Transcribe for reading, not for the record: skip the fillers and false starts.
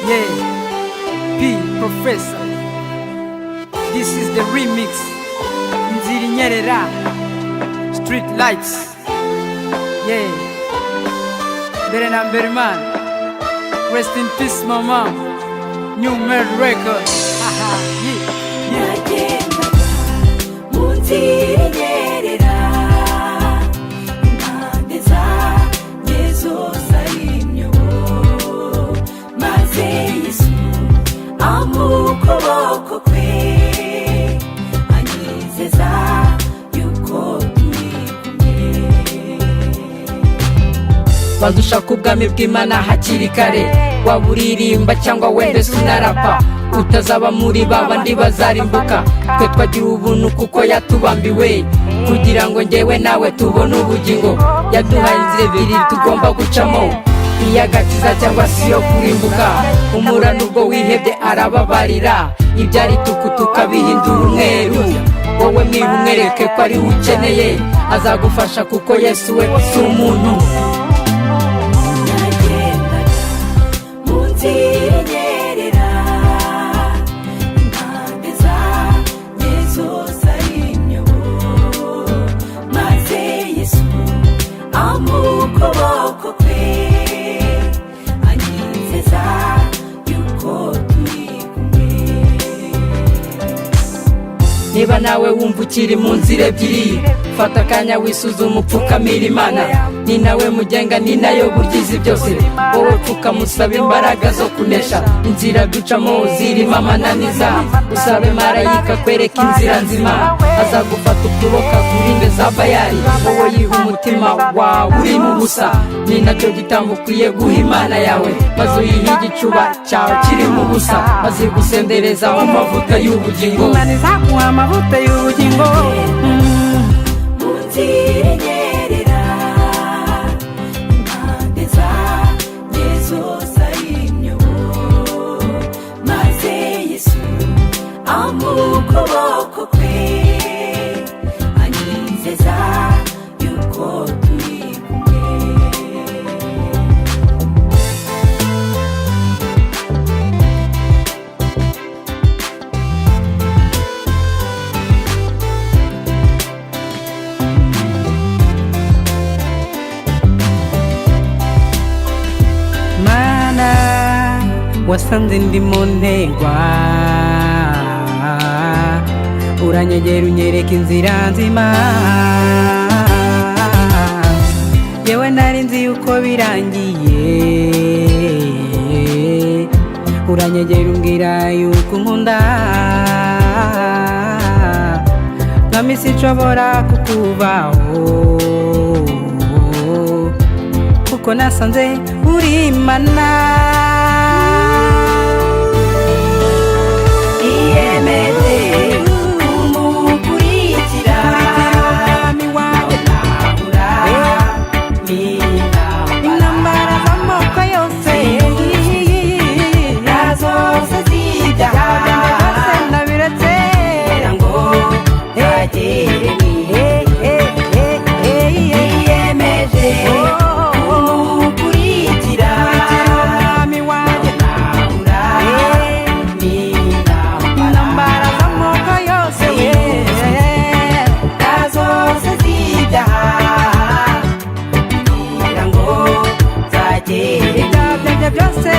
Yeah, P Professor. This is the remix. Nziri Nyerera, Street Lights. Yeah, Berena Berman. Rest in peace, mama. New Mad Record. Yeah, yeah. Nziri Nyerera, impande zanjye zose ari imyobo, maze Yesu amuha ukuboko kwe, anyizeza yuko turi kumwe. Badushaka ubwami bw'Imana hakiri kare, waba uririmba cyangwa wenda sinarapa, utazaba muri babandi bazarimbuka. Twe twagira ubuntu kuko yatubambiwe, kugira ngo njyewe nawe tubone ubugingo. Yaduhaye inzira ebyiri tugomba gucamo, iy'agakiza cyangwa se iyo kurimbuka. Umurano ubwo wihebye arababarira, ibyari tuku tukabihindura umweru. Wowe mwiba umwereke ko ari we ukeneye, azagufasha kuko Yesu we si umuntu. Nziri Nyerera, impande zanjye zose ari imyobo, maze Yesu amuha ukuboko kwe, anyizeza yuko turi kumwe. Niba nawe wumva ukiri mu nzira ebyiri, fata akanya wisuzuma upfukamira Imana. Ni nawe mugenga, ni nayo buryizi byose. Wowe pfuka musaba imbaraga zo kunesha, inzira ducamo zirimo amananiza. Usabe marayika kwereka inzira nzima, azagufata ukuboko akurinde za Bayali. Wowe yiha umutima wawe uri mu busa, ni nacyo gitambo ukwiye guha Imana yawe, maze uyihe igicuba cyawe kiri mu busa, maze gusendereza mu mavuta y'ubugingo. Imana izaguha amavuta y'ubugingo. Nziri Nyerera, impande zanjye zose ari imyobo, maze Yesu amuha ukuboko kwe, anyizeza yuko turi kumwe. Wasanze ndi mu ntegwa, uranyegera unyereka inzira nzima. Yewe nari nzi yuko birangiye, uranyegera umbwira yuko unkunda. Mwami sinshobora kukubaho, kuko nasanze uri Imana. Just say